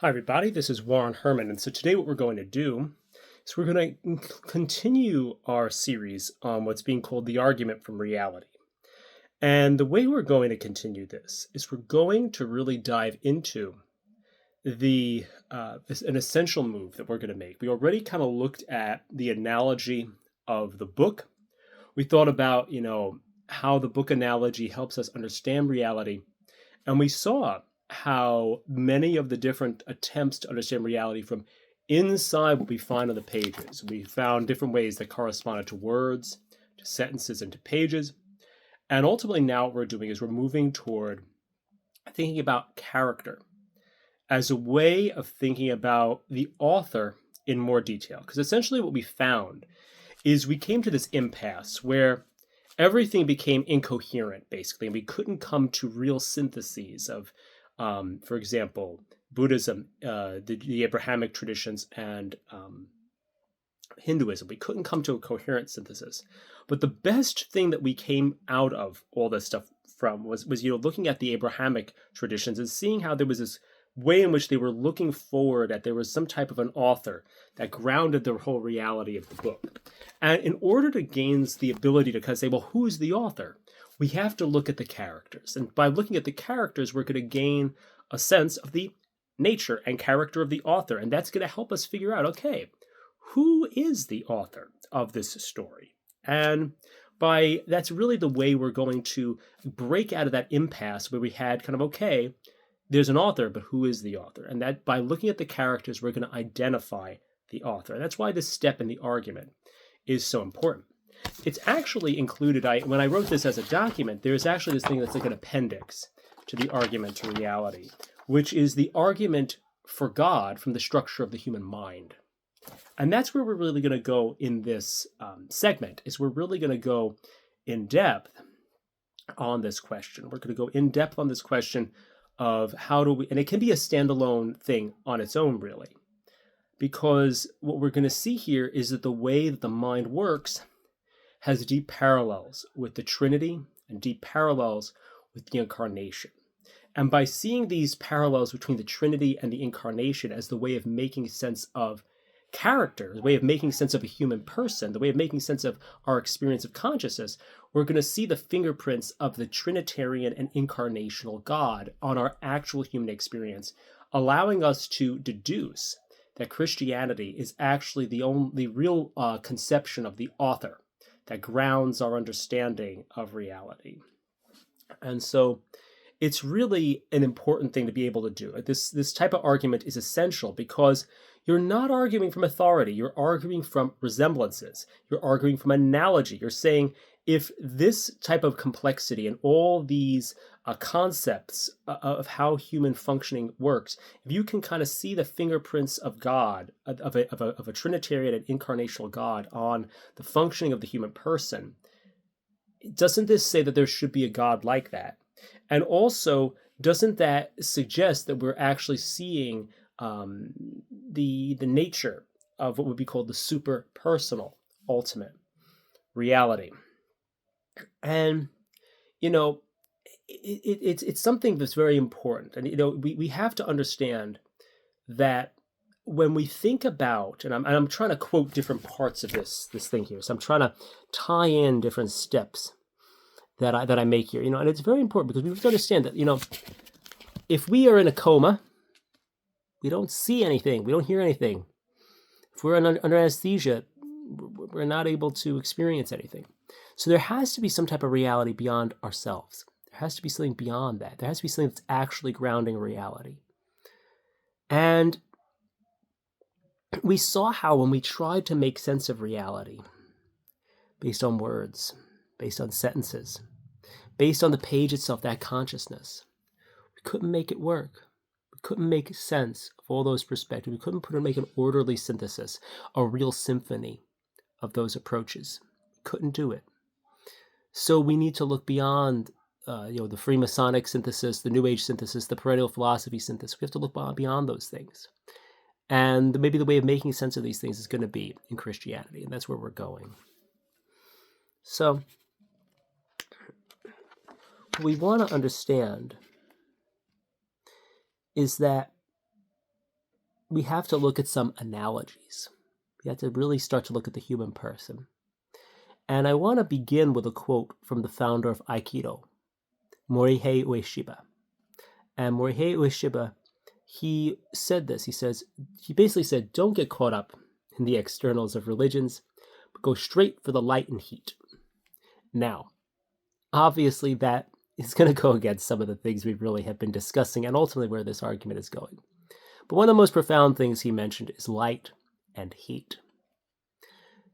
Hi, everybody. This is Warren Herman. And so today, what we're going to do is we're going to continue our series on what's being called the argument from reality. And the way we're going to continue this is we're going to really dive into an essential move that we're going to make. We already kind of looked at the analogy of the book. We thought about, how the book analogy helps us understand reality. And we saw how many of the different attempts to understand reality from inside what we find on the pages. We found different ways that corresponded to words, to sentences, and to pages. And ultimately, now what we're doing is we're moving toward thinking about character as a way of thinking about the author in more detail. Because essentially, what we found is we came to this impasse where everything became incoherent, basically, and we couldn't come to real syntheses of, for example, Buddhism, the Abrahamic traditions, and Hinduism. We couldn't come to a coherent synthesis. But the best thing that we came out of all this stuff from was looking at the Abrahamic traditions and seeing how there was this way in which they were looking forward at there was some type of an author that grounded the whole reality of the book. And in order to gain the ability to kind of say, well, who's the author? We have to look at the characters. And by looking at the characters, we're going to gain a sense of the nature and character of the author. And that's going to help us figure out, okay, who is the author of this story? And that's really the way we're going to break out of that impasse where we had kind of, okay, there's an author, but who is the author? And that by looking at the characters, we're going to identify the author. And that's why this step in the argument is so important. It's actually included, when I wrote this as a document, there's actually this thing that's like an appendix to the argument to reality, which is the argument for God from the structure of the human mind. And that's where we're really going to go in this segment, is we're really going to go in depth on this question. We're going to go in depth on this question of how do we, and it can be a standalone thing on its own, really, because what we're going to see here is that the way that the mind works has deep parallels with the Trinity and deep parallels with the Incarnation. And by seeing these parallels between the Trinity and the Incarnation as the way of making sense of character, the way of making sense of a human person, the way of making sense of our experience of consciousness, we're going to see the fingerprints of the Trinitarian and incarnational God on our actual human experience, allowing us to deduce that Christianity is actually the only real conception of the author that grounds our understanding of reality. And so it's really an important thing to be able to do. This type of argument is essential because you're not arguing from authority. You're arguing from resemblances. You're arguing from analogy. You're saying if this type of complexity and all these concepts of how human functioning works, if you can kind of see the fingerprints of God, of a Trinitarian and incarnational God on the functioning of the human person, doesn't this say that there should be a God like that? And also, doesn't that suggest that we're actually seeing the nature of what would be called the super-personal ultimate reality? And, it's something that's very important. And, we have to understand that when we think about, and I'm trying to quote different parts of this thing here. So I'm trying to tie in different steps that I make here, and it's very important because we have to understand that, if we are in a coma, we don't see anything, we don't hear anything. If we're under anesthesia, we're not able to experience anything. So there has to be some type of reality beyond ourselves. There has to be something beyond that. There has to be something that's actually grounding reality. And we saw how when we tried to make sense of reality based on words, based on sentences, based on the page itself, that consciousness, we couldn't make it work. We couldn't make sense of all those perspectives. We couldn't make an orderly synthesis, a real symphony of those approaches. We couldn't do it. So we need to look beyond the Freemasonic synthesis, the New Age synthesis, the perennial philosophy synthesis. We have to look beyond those things. And maybe the way of making sense of these things is going to be in Christianity, and that's where we're going. So what we want to understand is that we have to look at some analogies. We have to really start to look at the human person. And I want to begin with a quote from the founder of Aikido, Morihei Ueshiba. And Morihei Ueshiba, he said this. He basically said, don't get caught up in the externals of religions, but go straight for the light and heat. Now, obviously that is going to go against some of the things we really have been discussing and ultimately where this argument is going. But one of the most profound things he mentioned is light and heat.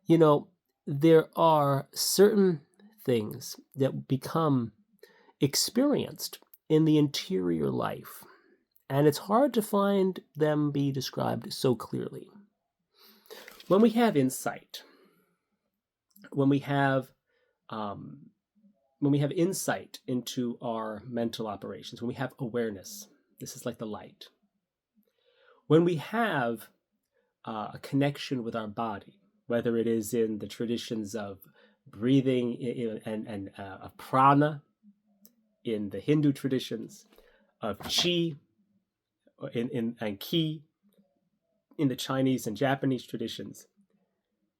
You know, there are certain things that become experienced in the interior life, and it's hard to find them be described so clearly. When we have insight, when we have insight into our mental operations, when we have awareness, this is like the light. When we have a connection with our body, whether it is in the traditions of breathing and of prana, in the Hindu traditions, of qi, and ki, in the Chinese and Japanese traditions,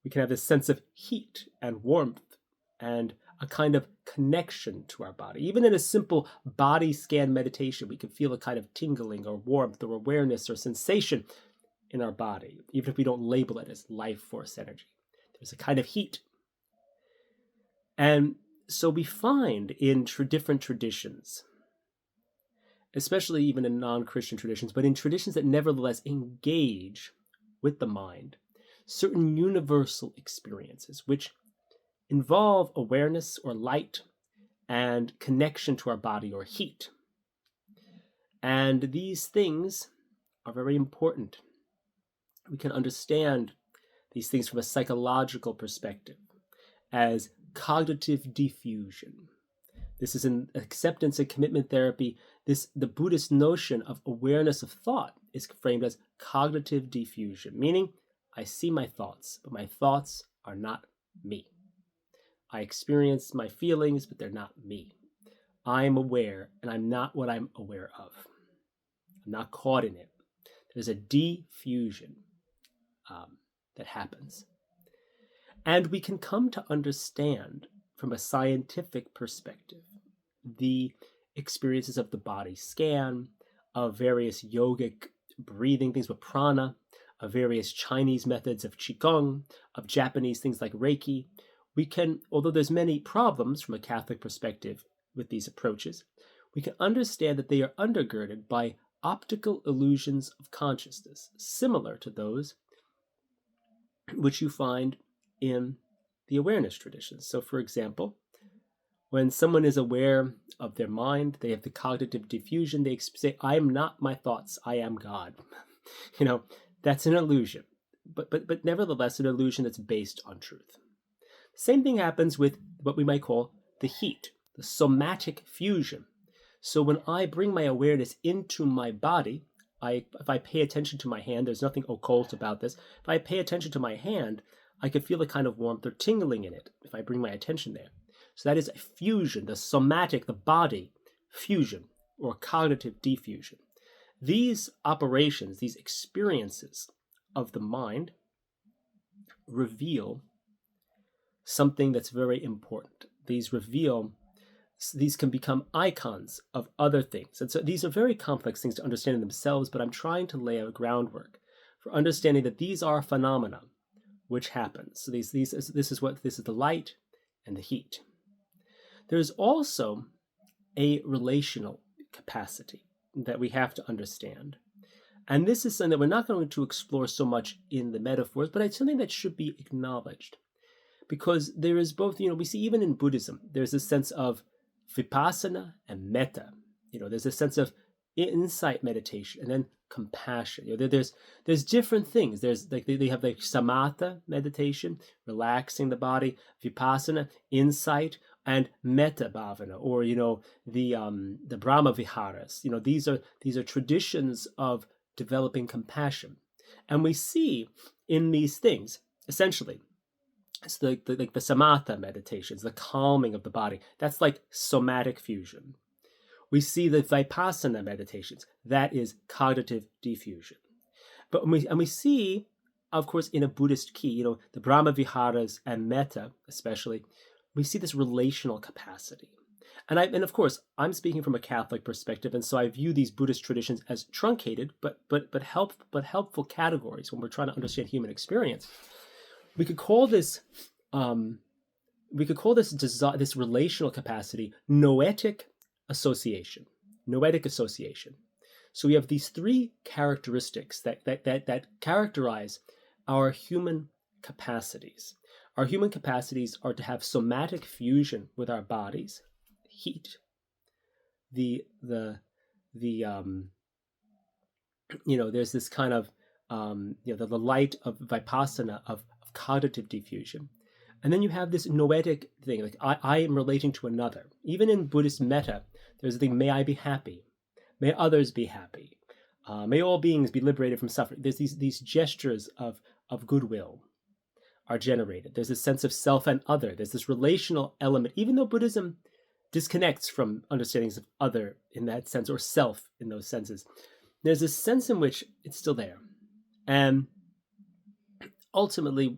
we can have this sense of heat and warmth and a kind of connection to our body. Even in a simple body scan meditation, we can feel a kind of tingling or warmth or awareness or sensation in our body, even if we don't label it as life force energy. There's a kind of heat. And so we find in different traditions, especially even in non-Christian traditions, but in traditions that nevertheless engage with the mind, certain universal experiences which involve awareness or light and connection to our body or heat. And these things are very important. We can understand these things from a psychological perspective as cognitive diffusion. This is in acceptance and commitment therapy. The Buddhist notion of awareness of thought is framed as cognitive diffusion, meaning I see my thoughts, but my thoughts are not me. I experience my feelings, but they're not me. I'm aware, and I'm not what I'm aware of. I'm not caught in it. There's a diffusion that happens. And we can come to understand from a scientific perspective the experiences of the body scan, of various yogic breathing things with prana, of various Chinese methods of Qigong, of Japanese things like Reiki. We can, although there's many problems from a Catholic perspective with these approaches, we can understand that they are undergirded by optical illusions of consciousness, similar to those which you find in the awareness traditions. So, for example, when someone is aware of their mind, they have the cognitive diffusion, they say, I am not my thoughts, I am God. That's an illusion, but nevertheless an illusion that's based on truth. Same thing happens with what we might call the heat, the somatic fusion. So when I bring my awareness into my body, if I pay attention to my hand, there's nothing occult about this. If I pay attention to my hand, I could feel a kind of warmth or tingling in it if I bring my attention there. So that is a fusion, the somatic, the body fusion, or cognitive diffusion. These operations, these experiences of the mind reveal something that's very important. These can become icons of other things. And so these are very complex things to understand in themselves, but I'm trying to lay a groundwork for understanding that these are phenomena which happen. So this is the light and the heat. There's also a relational capacity that we have to understand. And this is something that we're not going to explore so much in the metaphors, but it's something that should be acknowledged. Because there is both, we see even in Buddhism, there's a sense of vipassana and metta. There's a sense of insight meditation and then compassion. There's different things. There's like they have like samatha meditation, relaxing the body, vipassana, insight, and metta bhavana, or the Brahma viharas. These are traditions of developing compassion, and we see in these things essentially. It's the samatha meditations, the calming of the body. That's like somatic fusion. We see the vipassana meditations. That is cognitive diffusion. But we see, of course, in a Buddhist key, the Brahma Viharas and Metta especially, we see this relational capacity. And of course, I'm speaking from a Catholic perspective, and so I view these Buddhist traditions as truncated but helpful categories when we're trying to understand human experience. We could call this this relational capacity noetic association. Noetic association. So we have these three characteristics that characterize our human capacities. Our human capacities are to have somatic fusion with our bodies, heat, there's this kind of the light of vipassana of cognitive diffusion. And then you have this noetic thing, like I am relating to another. Even in Buddhist metta, there's the thing, may I be happy. May others be happy. May all beings be liberated from suffering. There's these gestures of goodwill are generated. There's this sense of self and other. There's this relational element, even though Buddhism disconnects from understandings of other in that sense, or self in those senses. There's this sense in which it's still there. And ultimately,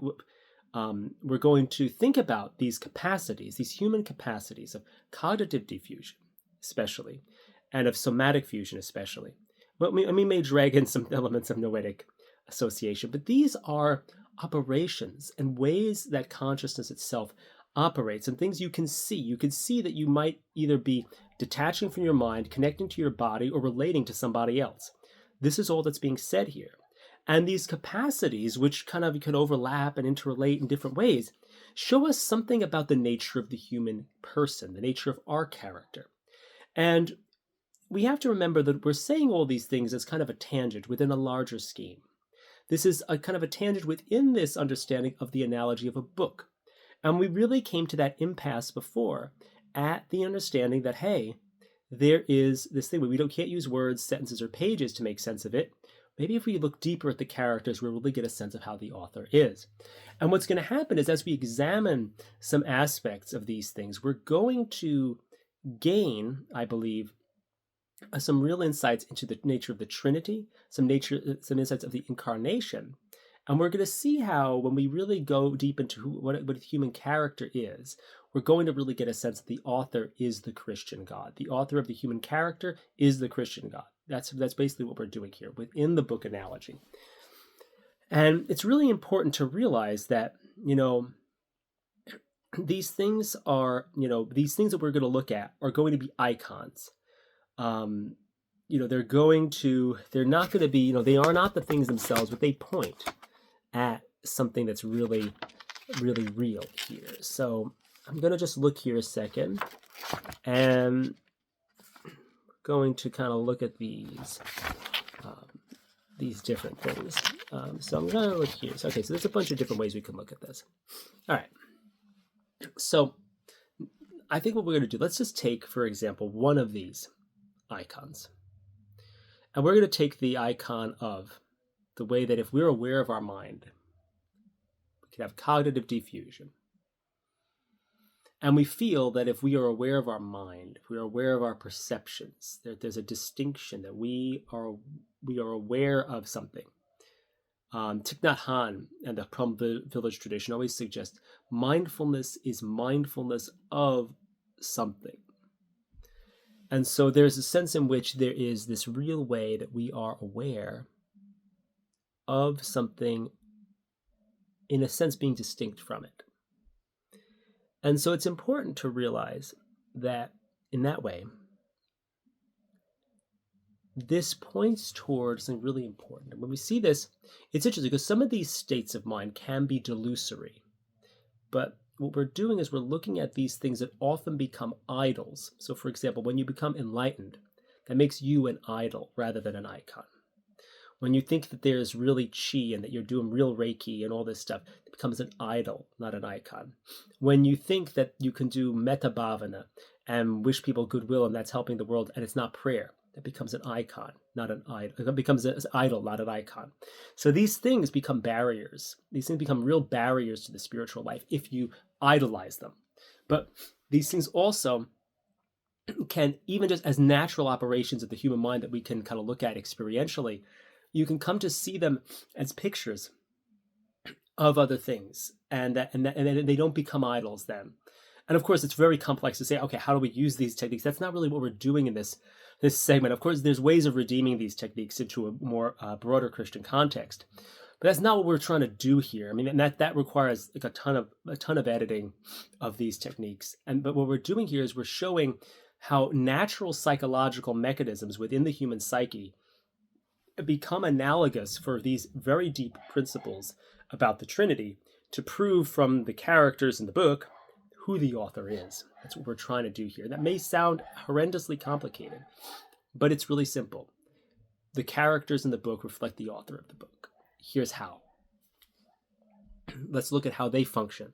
we're going to think about these capacities, these human capacities of cognitive diffusion, especially, and of somatic fusion, especially. But we may drag in some elements of noetic association, but these are operations and ways that consciousness itself operates, and things you can see. You can see that you might either be detaching from your mind, connecting to your body, or relating to somebody else. This is all that's being said here. And these capacities, which kind of can overlap and interrelate in different ways, show us something about the nature of the human person, the nature of our character. And we have to remember that we're saying all these things as kind of a tangent within a larger scheme. This is a kind of a tangent within this understanding of the analogy of a book. And we really came to that impasse before at the understanding that, hey, there is this thing where we can't use words, sentences, or pages to make sense of it. Maybe if we look deeper at the characters, we'll really get a sense of how the author is. And what's going to happen is, as we examine some aspects of these things, we're going to gain, I believe, some real insights into the nature of the Trinity, some insights of the Incarnation. And we're going to see how, when we really go deep into what a human character is, we're going to really get a sense that the author is the Christian God. The author of the human character is the Christian God. That's basically what we're doing here within the book analogy. And it's really important to realize that, these things that we're going to look at are going to be icons. They're not going to be, they are not the things themselves, but they point at something that's really, really real here. So I'm going to just look here a second, and we're going to kind of look at these different things. So I'm going to look here. So there's a bunch of different ways we can look at this. All right. So I think what we're going to do, let's just take, for example, one of these icons. And we're going to take the icon of the way that if we're aware of our mind, we can have cognitive diffusion. And we feel that if we are aware of our mind, if we are aware of our perceptions, there's a distinction that we are aware of something. Thich Nhat Hanh and the Plum Village tradition always suggest mindfulness is mindfulness of something. And so there's a sense in which there is this real way that we are aware of something, in a sense being distinct from it. And so it's important to realize that in that way, this points towards something really important. And when we see this, it's interesting because some of these states of mind can be delusory. But what we're doing is we're looking at these things that often become idols. So for example, when you become enlightened, that makes you an idol rather than an icon. When you think that there's really chi and that you're doing real Reiki and all this stuff, it becomes an idol, not an icon. When you think that you can do metta bhavana and wish people goodwill and that's helping the world and it's not prayer, that becomes an icon, not an idol. It becomes an idol, not an icon. So these things become barriers. These things become real barriers to the spiritual life if you idolize them. But these things also can, even just as natural operations of the human mind that we can kind of look at experientially, you can come to see them as pictures of other things, and they don't become idols then. And of course, it's very complex to say, okay, how do we use these techniques? That's not really what we're doing in this segment. Of course, there's ways of redeeming these techniques into a more broader Christian context, but that's not what we're trying to do here. I mean, and that requires like a ton of editing of these techniques. But what we're doing here is we're showing how natural psychological mechanisms within the human psyche become analogous for these very deep principles about the Trinity to prove from the characters in the book who the author is. That's what we're trying to do here. That may sound horrendously complicated, but it's really simple. The characters in the book reflect the author of the book. Here's how. Let's look at how they function,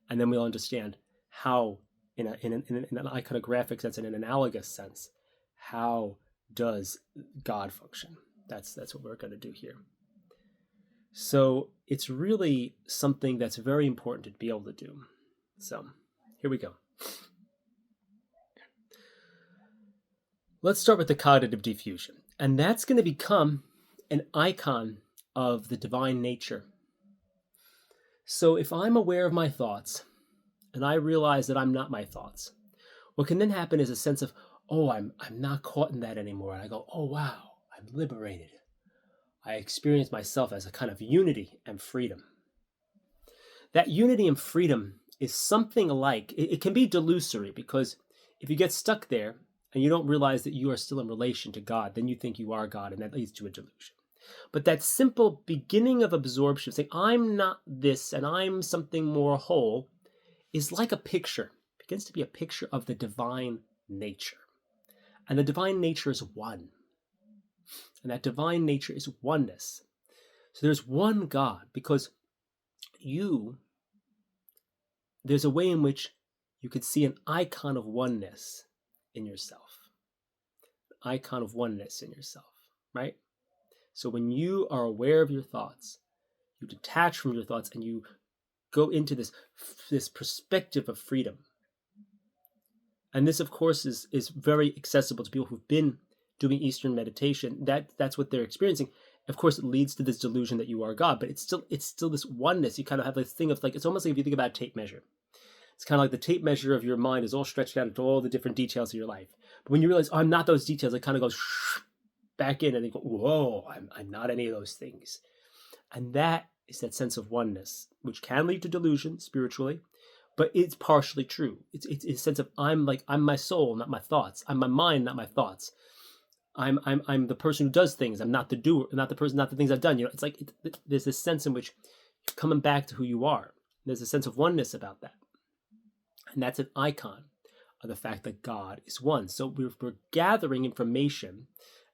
and then we'll understand how, in an iconographic sense, in an analogous sense, how does God function. That's what we're going to do here. So it's really something that's very important to be able to do. So here we go. Let's start with the cognitive diffusion. And that's going to become an icon of the divine nature. So if I'm aware of my thoughts and I realize that I'm not my thoughts, what can then happen is a sense of, oh, I'm not caught in that anymore. And I go, oh, wow, I'm liberated. I experience myself as a kind of unity and freedom. That unity and freedom is something like, it can be delusory, because if you get stuck there and you don't realize that you are still in relation to God, then you think you are God, and that leads to a delusion. But that simple beginning of absorption, saying, I'm not this and I'm something more whole, is like a picture. It begins to be a picture of the divine nature. And the divine nature is one. And that divine nature is oneness. So there's one God, because there's a way in which you could see an icon of oneness in yourself. An icon of oneness in yourself, right? So when you are aware of your thoughts, you detach from your thoughts and you go into this perspective of freedom. And this, of course, is very accessible to people who've been doing Eastern meditation. That's what they're experiencing. Of course, it leads to this delusion that you are God, but it's still this oneness. You kind of have this thing of, like, it's almost like if you think about a tape measure. It's kind of like the tape measure of your mind is all stretched out into all the different details of your life. But when you realize, oh, I'm not those details, it kind of goes back in, and you go, whoa, I'm not any of those things. And that is that sense of oneness, which can lead to delusion spiritually, but it's partially true. It's a sense of I'm my soul, not my thoughts. I'm my mind, not my thoughts. I'm the person who does things. I'm not the doer, not the person, not the things I've done. It's like there's this sense in which you're coming back to who you are. There's a sense of oneness about that, and that's an icon of the fact that God is one. So we're gathering information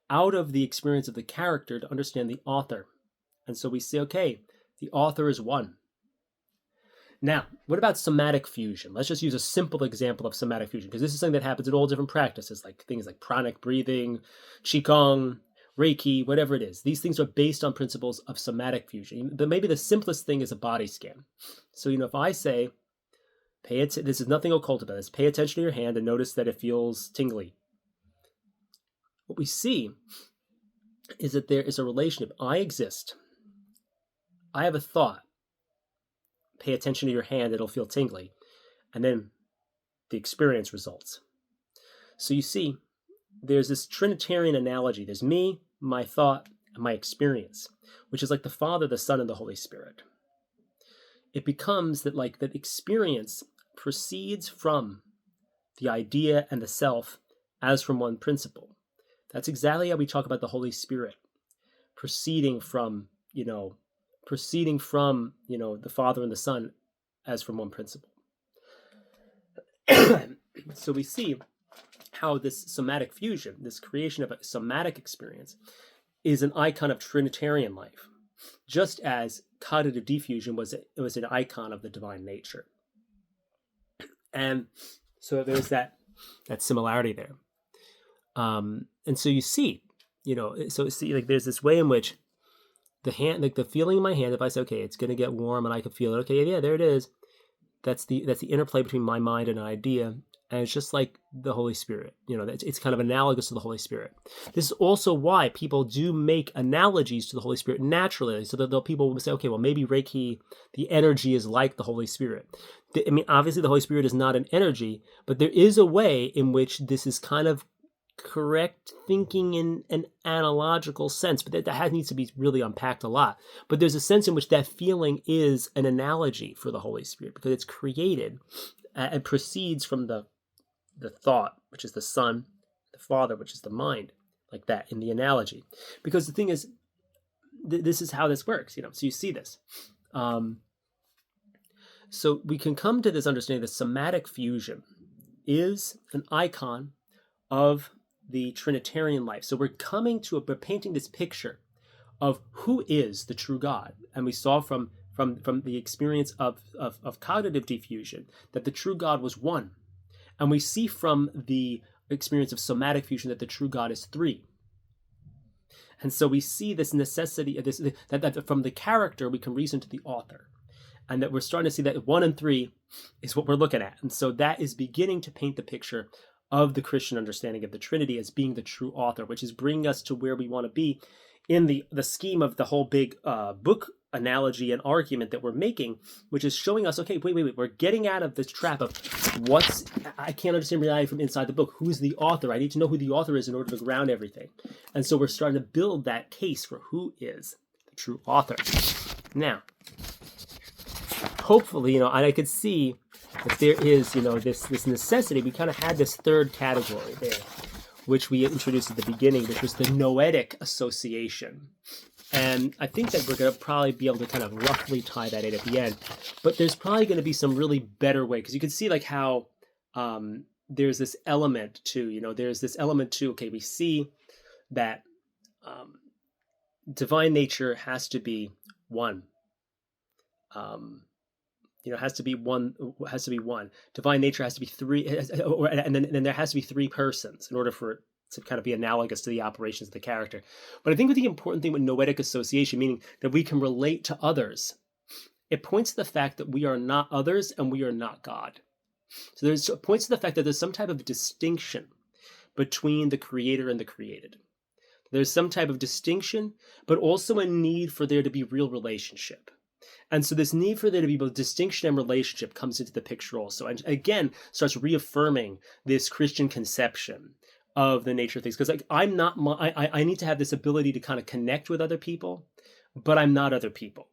out of the experience of the character to understand the author, and so we say, okay, the author is one. Now, what about somatic fusion? Let's just use a simple example of somatic fusion, because this is something that happens in all different practices, like things like pranic breathing, qigong, reiki, whatever it is. These things are based on principles of somatic fusion. But maybe the simplest thing is a body scan. So, if I say, this is nothing occult about this, pay attention to your hand and notice that it feels tingly. What we see is that there is a relationship. I exist. I have a thought. Pay attention to your hand, it'll feel tingly. And then the experience results. So you see, there's this Trinitarian analogy. There's me, my thought, and my experience, which is like the Father, the Son, and the Holy Spirit. It becomes that experience proceeds from the idea and the self as from one principle. That's exactly how we talk about the Holy Spirit proceeding from the Father and the Son as from one principle. So we see how this somatic fusion, this creation of a somatic experience, is an icon of Trinitarian life, just as cognitive diffusion was an icon of the divine nature. And so there's that similarity there. And so you see, there's this way in which the hand, like the feeling in my hand, if I say, okay, it's going to get warm and I can feel it. Okay, yeah, there it is. That's the interplay between my mind and an idea And it's just like the Holy Spirit. It's kind of analogous to the Holy Spirit. This is also why people do make analogies to the Holy Spirit naturally. So that people will say, okay, well, maybe Reiki, the energy is like the Holy Spirit. Obviously the Holy Spirit is not an energy, but there is a way in which this is kind of correct thinking in an analogical sense, but that needs to be really unpacked a lot. But there's a sense in which that feeling is an analogy for the Holy Spirit, because it's created and proceeds from the thought, which is the Son, the Father, which is the mind, like that in the analogy. Because the thing is, this is how this works, so you see this. So we can come to this understanding that somatic fusion is an icon of the Trinitarian life. So we're painting this picture of who is the true God. And we saw from the experience of cognitive diffusion that the true God was one. And we see from the experience of somatic fusion that the true God is three. And so we see this necessity of this, that from the character we can reason to the author. And that we're starting to see that 1 and 3 is what we're looking at. And so that is beginning to paint the picture of the Christian understanding of the Trinity as being the true author, which is bringing us to where we want to be in the scheme of the whole big book analogy and argument that we're making, which is showing us, okay, wait, we're getting out of this trap of I can't understand reality from inside the book. Who's the author? I need to know who the author is in order to ground everything. And so we're starting to build that case for who is the true author. Now, hopefully, I could see that there is, this necessity. We kind of had this third category there, which we introduced at the beginning, which was the noetic association. And I think that we're going to probably be able to kind of roughly tie that in at the end. But there's probably going to be some really better way, because you can see like how there's this element to, okay, we see that divine nature has to be one. Has to be one. Divine nature has to be three, and then there has to be three persons in order for it to kind of be analogous to the operations of the character. But I think the important thing with noetic association, meaning that we can relate to others, it points to the fact that we are not others and we are not God. So it points to the fact that there's some type of distinction between the creator and the created. There's some type of distinction, but also a need for there to be real relationship. And so this need for there to be both distinction and relationship comes into the picture also. And again, starts reaffirming this Christian conception of the nature of things. Because I need to have this ability to kind of connect with other people, but I'm not other people.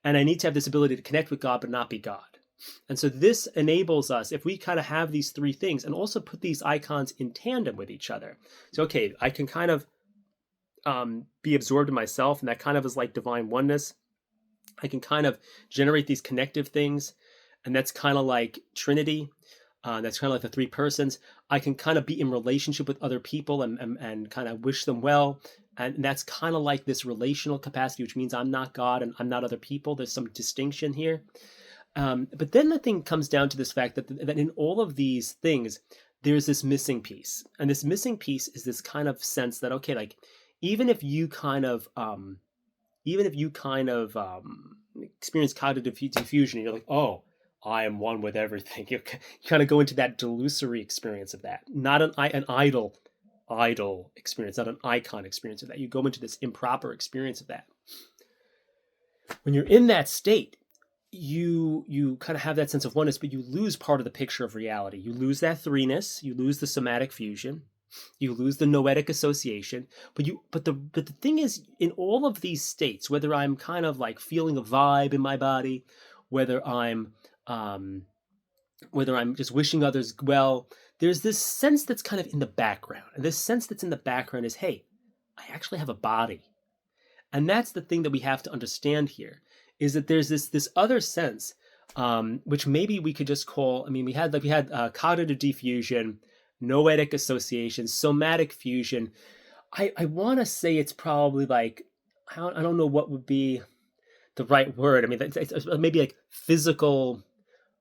And I need to have this ability to connect with God, but not be God. And so this enables us, if we kind of have these three things and also put these icons in tandem with each other. So, okay, I can kind of be absorbed in myself, and that kind of is like divine oneness. I can kind of generate these connective things, and that's kind of like Trinity. That's kind of like the three persons. I can kind of be in relationship with other people and kind of wish them well. And that's kind of like this relational capacity, which means I'm not God and I'm not other people. There's some distinction here. But then the thing comes down to this fact that in all of these things, there's this missing piece. And this missing piece is this kind of sense that, okay, like, even if you kind of experience cognitive diffusion, and you're like, oh, I am one with everything. You kind of go into that delusory experience of that, not an idol experience, not an icon experience of that. You go into this improper experience of that. When you're in that state, you kind of have that sense of oneness, but you lose part of the picture of reality. You lose that threeness. You lose the somatic fusion. You lose the noetic association. But the thing is, in all of these states, whether I'm kind of like feeling a vibe in my body, whether I'm just wishing others well, there's this sense that's kind of in the background. And this sense that's in the background is, hey, I actually have a body. And that's the thing that we have to understand here, is that there's this other sense, which maybe we could just call, we had cognitive diffusion, noetic association, somatic fusion. I want to say it's probably like, I don't know what would be the right word. It's maybe like physical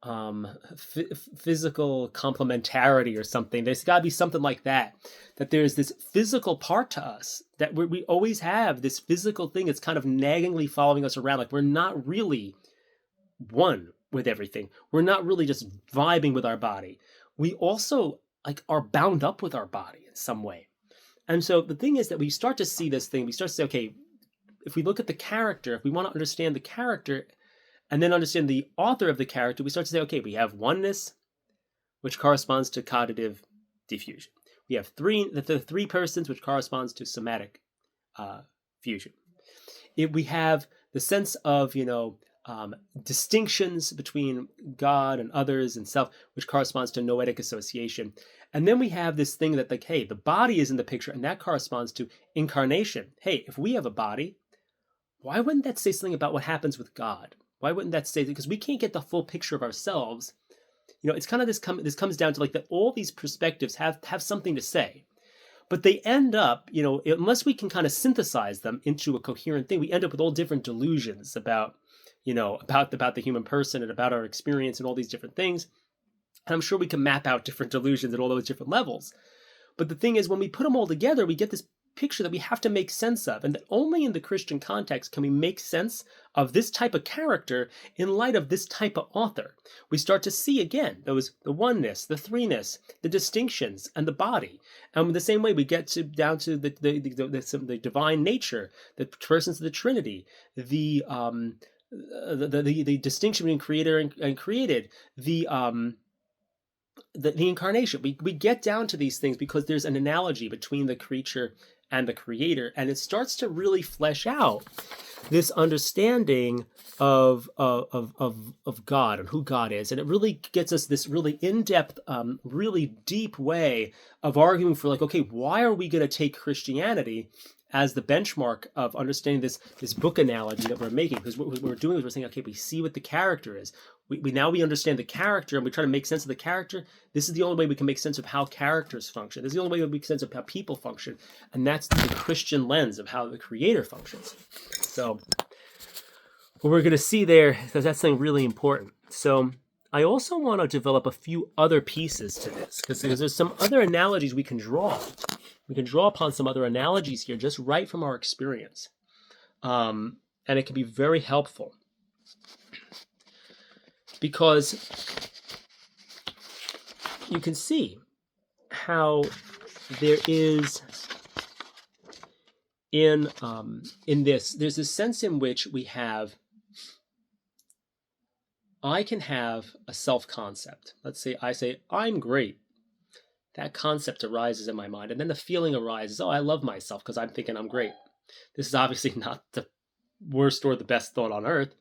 complementarity or something. There's got to be something like that there's this physical part to us that we always have this physical thing that's kind of naggingly following us around. Like, we're not really one with everything. We're not really just vibing with our body. we also like are bound up with our body in some way. And so the thing is that we start to see this thing, we start to say, okay, if we look at the character, if we want to understand the character and then understand the author of the character, we start to say, okay, we have oneness, which corresponds to causative diffusion. We have the three persons, which corresponds to somatic fusion. We have the sense of, distinctions between God and others and self, which corresponds to noetic association. And then we have this thing that, like, hey, the body is in the picture, and that corresponds to incarnation. Hey, if we have a body, why wouldn't that say something about what happens with God? Why wouldn't that say, because we can't get the full picture of ourselves. It's kind of this comes down to like that all these perspectives have something to say. But they end up, unless we can kind of synthesize them into a coherent thing, we end up with all different delusions about the human person and about our experience and all these different things. And I'm sure we can map out different delusions at all those different levels. But the thing is, when we put them all together, we get this picture that we have to make sense of, and that only in the Christian context can we make sense of this type of character in light of this type of author. We start to see again the oneness, the threeness, the distinctions, and the body. And in the same way, we get down to the divine nature, the persons of the Trinity, the distinction between creator and created, the incarnation. We get down to these things because there's an analogy between the creature and the creator, and it starts to really flesh out this understanding of God and who God is, and it really gets us this really in-depth, really deep way of arguing for, like, okay, why are we going to take Christianity as the benchmark of understanding this book analogy that we're making? Because what we're doing is we're saying, okay, we see what the character is. We understand the character, and we try to make sense of the character. This is the only way we can make sense of how characters function. This is the only way we make sense of how people function. And that's the Christian lens of how the creator functions. So what we're going to see there, because that's something really important. So I also want to develop a few other pieces to this, because there's some other analogies we can draw. We can draw upon some other analogies here, just right from our experience. And it can be very helpful. Because you can see how there is in this, there's a sense in which I can have a self-concept. Let's say I say, I'm great. That concept arises in my mind, and then the feeling arises, oh, I love myself because I'm thinking I'm great. This is obviously not the worst or the best thought on earth.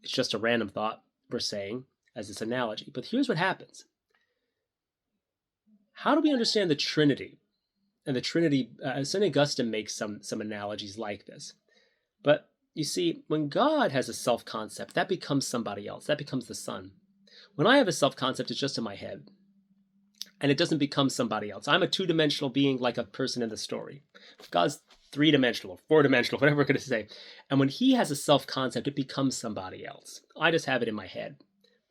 It's just a random thought we're saying as this analogy. But here's what happens. How do we understand the Trinity? And the Trinity, St. Augustine makes some analogies like this. But you see, when God has a self-concept, that becomes somebody else. That becomes the Son. When I have a self-concept, it's just in my head. And it doesn't become somebody else. I'm a two-dimensional being like a person in the story. God's three-dimensional, four-dimensional, whatever we're going to say. And when he has a self-concept, it becomes somebody else. I just have it in my head.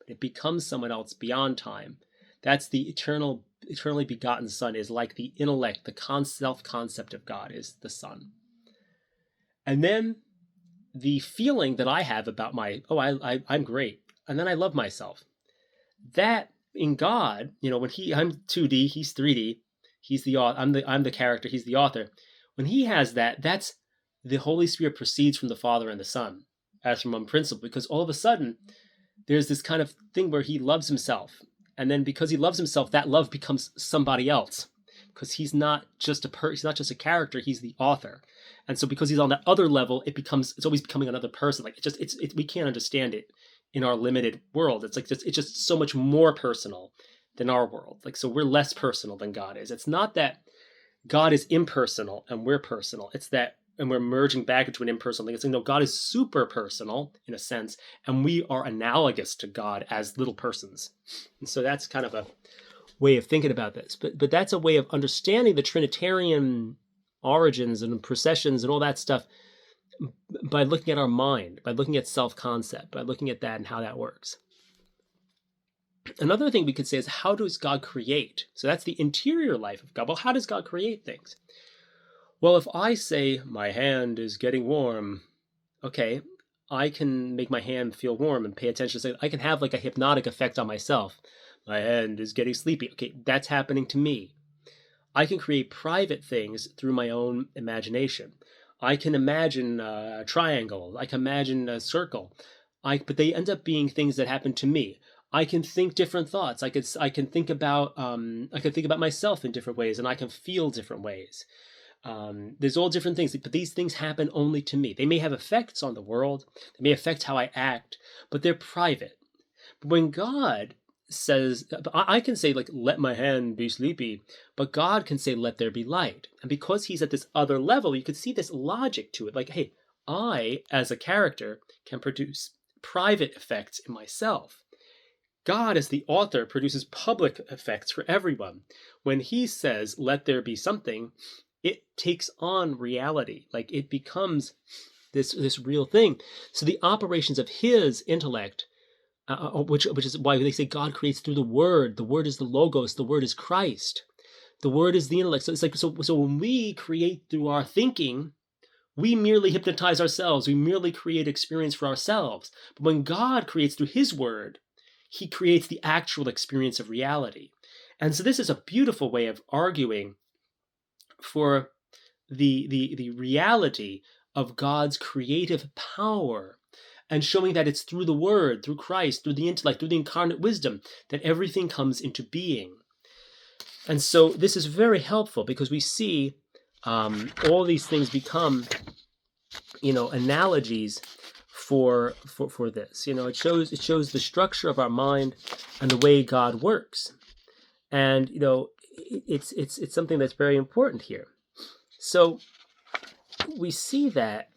But it becomes someone else beyond time. That's the eternally begotten Son, is like the intellect, the self-concept of God is the Son. And then the feeling that I have about I'm great. And then I love myself. That in God, when I'm 2D, he's 3D. He's the author. I'm the character. He's the author. When he has that, that's the Holy Spirit proceeds from the Father and the Son as from one principle, because all of a sudden there's this kind of thing where he loves himself. And then because he loves himself, that love becomes somebody else, because he's not just he's not just a character, he's the author. And so because he's on that other level, it's always becoming another person. Like we can't understand it in our limited world. It's just so much more personal than our world. Like, so we're less personal than God is. It's not that God is impersonal and we're personal. It's that, and we're merging back into an impersonal thing. It's saying, no, God is super personal in a sense, and we are analogous to God as little persons. And so that's kind of a way of thinking about this. But that's a way of understanding the Trinitarian origins and processions and all that stuff by looking at our mind, by looking at self-concept, by looking at that and how that works. Another thing we could say is, how does God create? So that's the interior life of God. Well, how does God create things? Well, if I say, my hand is getting warm, okay, I can make my hand feel warm and pay attention. So I can have like a hypnotic effect on myself. My hand is getting sleepy. Okay, that's happening to me. I can create private things through my own imagination. I can imagine a triangle. I can imagine a circle. But they end up being things that happen to me. I can think different thoughts. I can think about myself in different ways, and I can feel different ways. There's all different things, but these things happen only to me. They may have effects on the world. They may affect how I act, but they're private. But when God says, I can say, like, let my hand be sleepy, but God can say, let there be light. And because he's at this other level, you could see this logic to it. Like, hey, I, as a character, can produce private effects in myself. God, as the author, produces public effects for everyone. When he says, let there be something, it takes on reality. Like, it becomes this real thing. So the operations of his intellect, which is why they say God creates through the Word. The Word is the Logos. The Word is Christ. The Word is the intellect. So it's like, so when we create through our thinking, we merely hypnotize ourselves. We merely create experience for ourselves. But when God creates through his Word, he creates the actual experience of reality. And so this is a beautiful way of arguing for the reality of God's creative power, and showing that it's through the Word, through Christ, through the intellect, through the incarnate wisdom, that everything comes into being. And so this is very helpful, because we see all these things become, analogies for this. It shows the structure of our mind and the way God works, and it's something that's very important here. So we see that,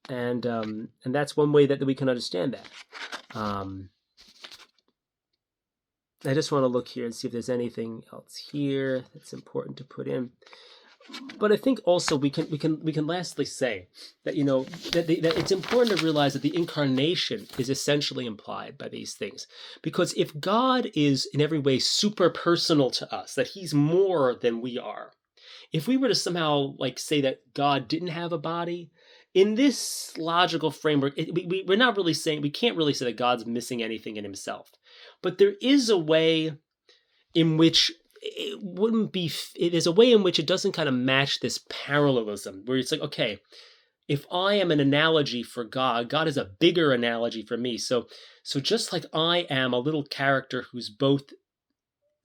and that's one way that we can understand that. I just want to look here and see if there's anything else here that's important to put in. But I think also we can lastly say that that it's important to realize that the incarnation is essentially implied by these things, because if God is in every way super personal to us, that he's more than we are, if we were to somehow say that God didn't have a body, in this logical framework, we're not really saying, we can't really say that God's missing anything in himself. But there is a way in which it wouldn't be, there's a way in which it doesn't kind of match this parallelism, where it's like, okay, if I am an analogy for God, God is a bigger analogy for me. So just like I am a little character who's both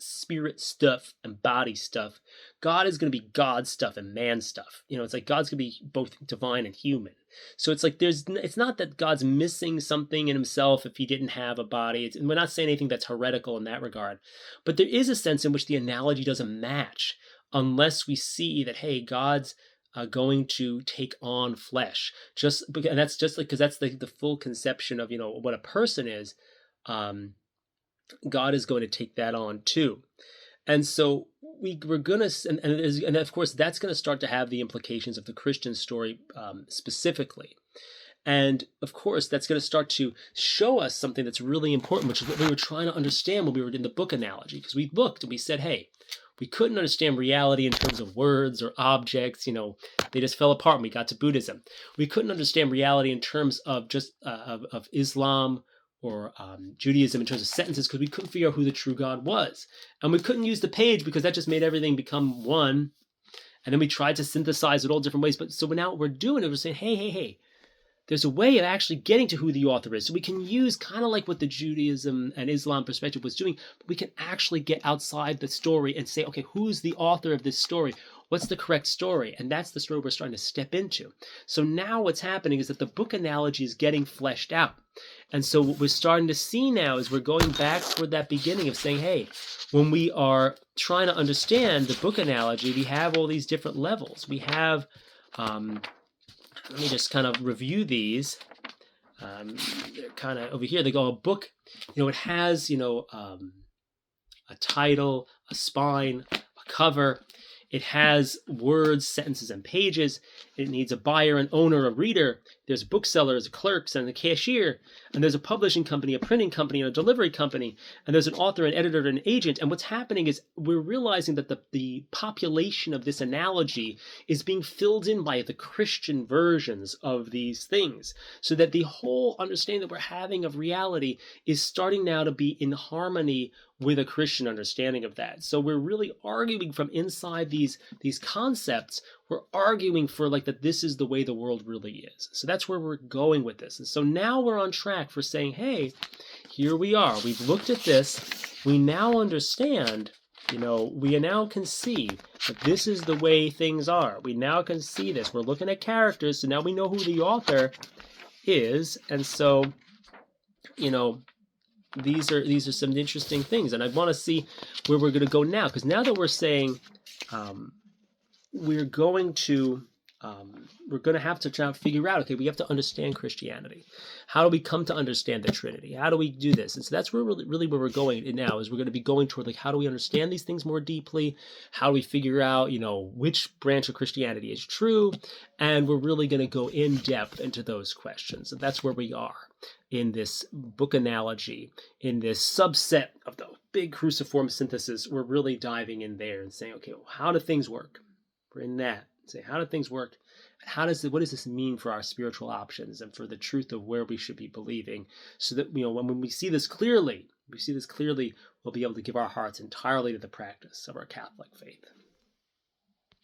spirit stuff and body stuff, God is going to be God stuff and man stuff. It's like God's going to be both divine and human. So it's like it's not that God's missing something in himself if he didn't have a body. We're not saying anything that's heretical in that regard, but there is a sense in which the analogy doesn't match unless we see that, hey, God's going to take on flesh. And that's just because that's the full conception of what a person is. God is going to take that on too. And so we're going to, and of course, that's going to start to have the implications of the Christian story specifically. And of course, that's going to start to show us something that's really important, which is what we were trying to understand when we were in the book analogy. Because we looked and we said, hey, we couldn't understand reality in terms of words or objects. They just fell apart when we got to Buddhism. We couldn't understand reality in terms of just of Islam or Judaism in terms of sentences, because we couldn't figure out who the true God was. And we couldn't use the page because that just made everything become one. And then we tried to synthesize it all different ways. But so now what we're doing is we're saying, hey, there's a way of actually getting to who the author is. So we can use kind of like what the Judaism and Islam perspective was doing, but we can actually get outside the story and say, okay, who's the author of this story? What's the correct story? And that's the story we're starting to step into. So now what's happening is that the book analogy is getting fleshed out. And so what we're starting to see now is we're going back toward that beginning of saying, hey, when we are trying to understand the book analogy, we have all these different levels. We have, let me just kind of review these. They're kind of over here. They go, a book, it has, a title, a spine, a cover. It has words, sentences, and pages. It needs a buyer, an owner, a reader. There's a bookseller, there's a clerk, and a cashier. And there's a publishing company, a printing company, and a delivery company. And there's an author, an editor, and an agent. And what's happening is we're realizing that the population of this analogy is being filled in by the Christian versions of these things. So that the whole understanding that we're having of reality is starting now to be in harmony with a Christian understanding of that. So we're really arguing from inside these concepts. We're arguing for like that this is the way the world really is. So that's where we're going with this. And so now we're on track for saying, hey, here we are. We've looked at this. We now understand, we now can see that this is the way things are. We now can see this. We're looking at characters, so now we know who the author is. And so, these are some interesting things, and I want to see where we're going to go now, because now that we're saying we're going to have to try to figure out, okay, we have to understand Christianity. How do we come to understand the Trinity? How do we do this? And so that's where really where we're going now, is we're going to be going toward like, how do we understand these things more deeply? How do we figure out, which branch of Christianity is true? And we're really going to go in depth into those questions. And that's where we are in this book analogy, in this subset of the big cruciform synthesis. We're really diving in there and saying, okay, well, how do things work? We're in that. Say, how do things work? What does this mean for our spiritual options and for the truth of where we should be believing? So that, when we see this clearly, we'll be able to give our hearts entirely to the practice of our Catholic faith.